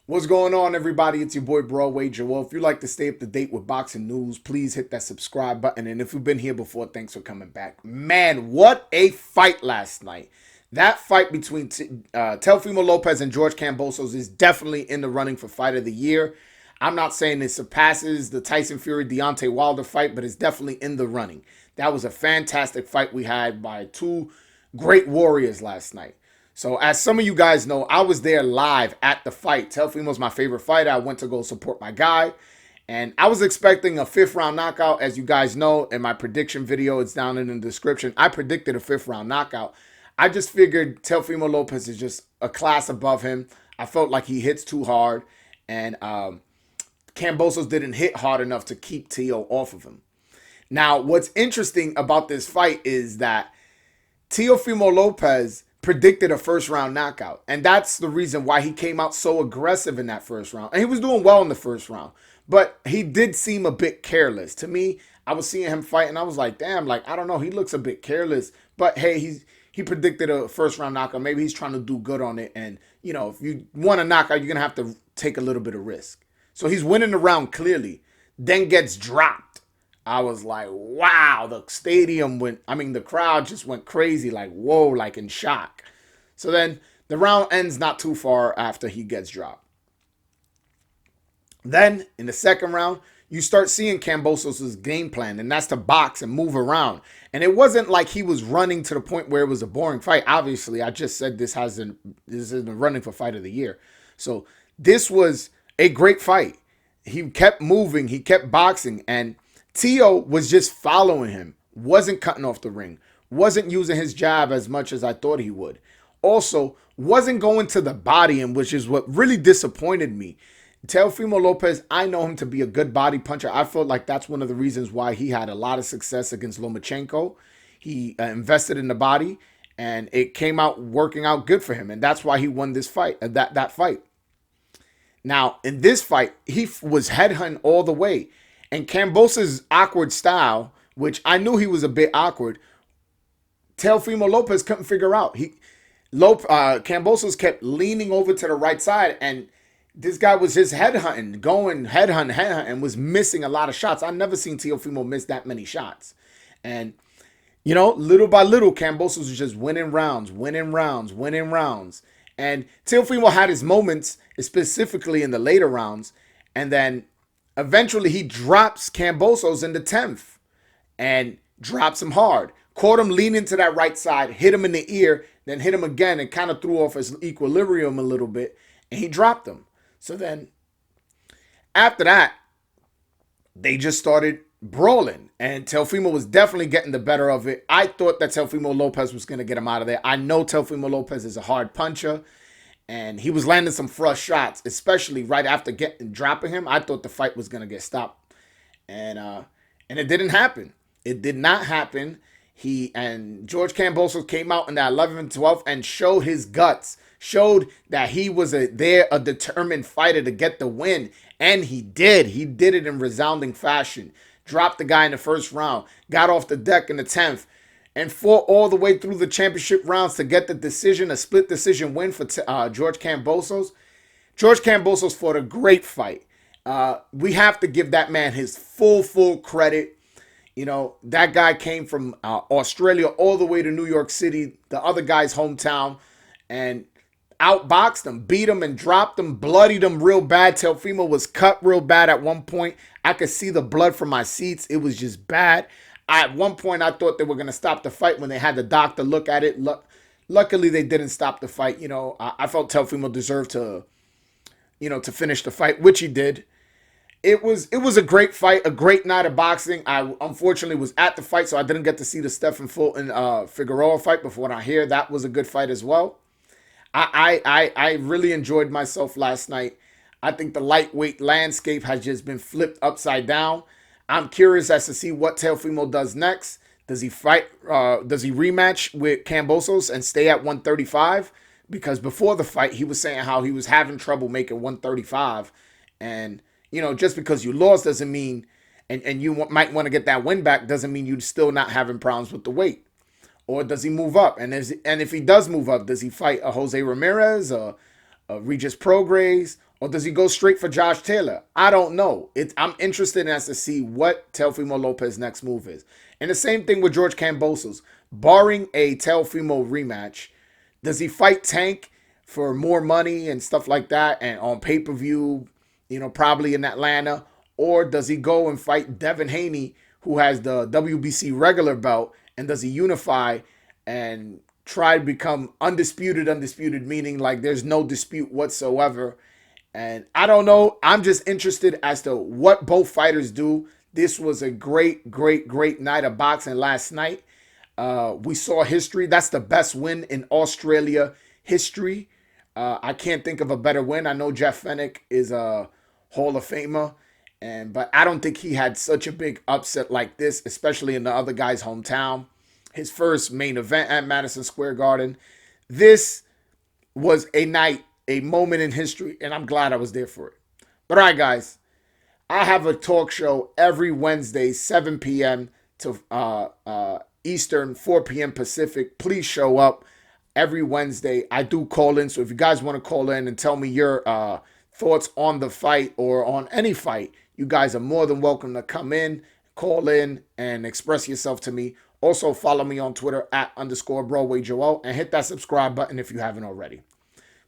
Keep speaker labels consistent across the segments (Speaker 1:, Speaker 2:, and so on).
Speaker 1: What's going on, everybody? It's your boy Brawl. Well, if you like to stay up to date with boxing news, please hit that subscribe button. And if you've been here before, thanks for coming back. Man, what a fight last night. That fight between Teofimo Lopez and George Kambosos is definitely in the running for fight of the year. I'm not saying it surpasses the Tyson Fury Deontay Wilder fight, but it's definitely in the running. That was a fantastic fight we had by two great warriors last night. So as some of you guys know, I was there live at the fight. Teofimo's my favorite fighter. I went to go support my guy. And I was expecting a fifth round knockout. As you guys know, in my prediction video, it's down in the description. I predicted a fifth round knockout. I just figured Teofimo Lopez is just a class above him. I felt like he hits too hard. And Kambosos didn't hit hard enough to keep Teo off of him. Now, what's interesting about this fight is that Teofimo Lopez predicted a first round knockout. And that's the reason why he came out so aggressive in that first round. And he was doing well in the first round. But he did seem a bit careless. To me, I was seeing him fight and I was like, damn, like, I don't know. He looks a bit careless. But hey, he predicted a first round knockout. Maybe he's trying to do good on it. And, you know, if you want a knockout, you're going to have to take a little bit of risk. So he's winning the round clearly. Then gets dropped. I was like, wow, the the crowd just went crazy, like, whoa, like in shock. So then the round ends not too far after he gets dropped. Then in the second round, you start seeing Kambosos' game plan, and that's to box and move around. And it wasn't like he was running to the point where it was a boring fight. Obviously, I just said this isn't running for fight of the year. So this was a great fight. He kept moving, he kept boxing, and Teo was just following him, wasn't cutting off the ring, wasn't using his jab as much as I thought he would. Also, wasn't going to the body, and which is what really disappointed me. Teofimo Lopez, I know him to be a good body puncher. I felt like that's one of the reasons why he had a lot of success against Lomachenko. He invested in the body, and it came out working out good for him, and that's why he won this fight, that fight. Now, in this fight, he was headhunting all the way. And Kambosos' awkward style, which I knew he was a bit awkward, Teofimo Lopez couldn't figure out. Kambosos kept leaning over to the right side, and this guy was just headhunting, going headhunt, and was missing a lot of shots. I've never seen Teofimo miss that many shots. And, you know, little by little, Kambosos was just winning rounds. And Teofimo had his moments, specifically in the later rounds, and then eventually, he drops Kambosos in the 10th and drops him hard. Caught him leaning to that right side, hit him in the ear, then hit him again and kind of threw off his equilibrium a little bit, and he dropped him. So then, after that, they just started brawling, and Teofimo was definitely getting the better of it. I thought that Teofimo Lopez was going to get him out of there. I know Teofimo Lopez is a hard puncher. And he was landing some flush shots, especially right after dropping him. I thought the fight was gonna get stopped, and it didn't happen. It did not happen. He and George Kambosos came out in that 11th and 12th and showed his guts, showed that he was a determined fighter to get the win, and he did. He did it in resounding fashion. Dropped the guy in the first round, got off the deck in the 10th. And fought all the way through the championship rounds to get the decision, a split decision win for George Kambosos. George Kambosos fought a great fight. We have to give that man his full credit. You know, that guy came from Australia all the way to New York City, the other guy's hometown, and outboxed him, beat him, and dropped him, bloodied him real bad. Teofimo was cut real bad at one point. I could see the blood from my seats. It was just bad. At one point, I thought they were going to stop the fight when they had the doctor look at it. Luckily, they didn't stop the fight. You know, I felt Teofimo deserved to finish the fight, which he did. It was a great fight, a great night of boxing. I unfortunately was at the fight, so I didn't get to see the Stephen Fulton Figueroa fight. But from what I hear, that was a good fight as well. I really enjoyed myself last night. I think the lightweight landscape has just been flipped upside down. I'm curious as to see what Teofimo does next. Does he fight? Does he rematch with Kambosos and stay at 135? Because before the fight, he was saying how he was having trouble making 135. And, you know, just because you lost doesn't mean, and you might want to get that win back, doesn't mean you're still not having problems with the weight. Or does he move up? And if he does move up, does he fight a Jose Ramirez, a Regis Prograis, Or does he go straight for Josh Taylor? I don't know. I'm interested in as to see what Teofimo Lopez's next move is. And the same thing with George Kambosos. Barring a Teofimo rematch, does he fight Tank for more money and stuff like that and on pay-per-view, probably in Atlanta? Or does he go and fight Devin Haney, who has the WBC regular belt, and does he unify and try to become undisputed, meaning like there's no dispute whatsoever? And I don't know. I'm just interested as to what both fighters do. This was a great, great, great night of boxing last night. We saw history. That's the best win in Australia history. I can't think of a better win. I know Jeff Fennick is a Hall of Famer, but I don't think he had such a big upset like this, especially in the other guy's hometown. His first main event at Madison Square Garden. This was a moment in history, and I'm glad I was there for it. But all right, guys, I have a talk show every Wednesday, 7 p.m. to Eastern, 4 p.m. Pacific. Please show up every Wednesday. I do call in, so if you guys want to call in and tell me your thoughts on the fight or on any fight, you guys are more than welcome to come in, call in, and express yourself to me. Also, follow me on Twitter @_BroadwayJoel and hit that subscribe button if you haven't already.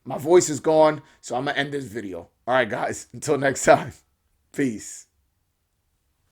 Speaker 1: My voice is gone, so I'm going to end this video. All right, guys. Until next time. Peace.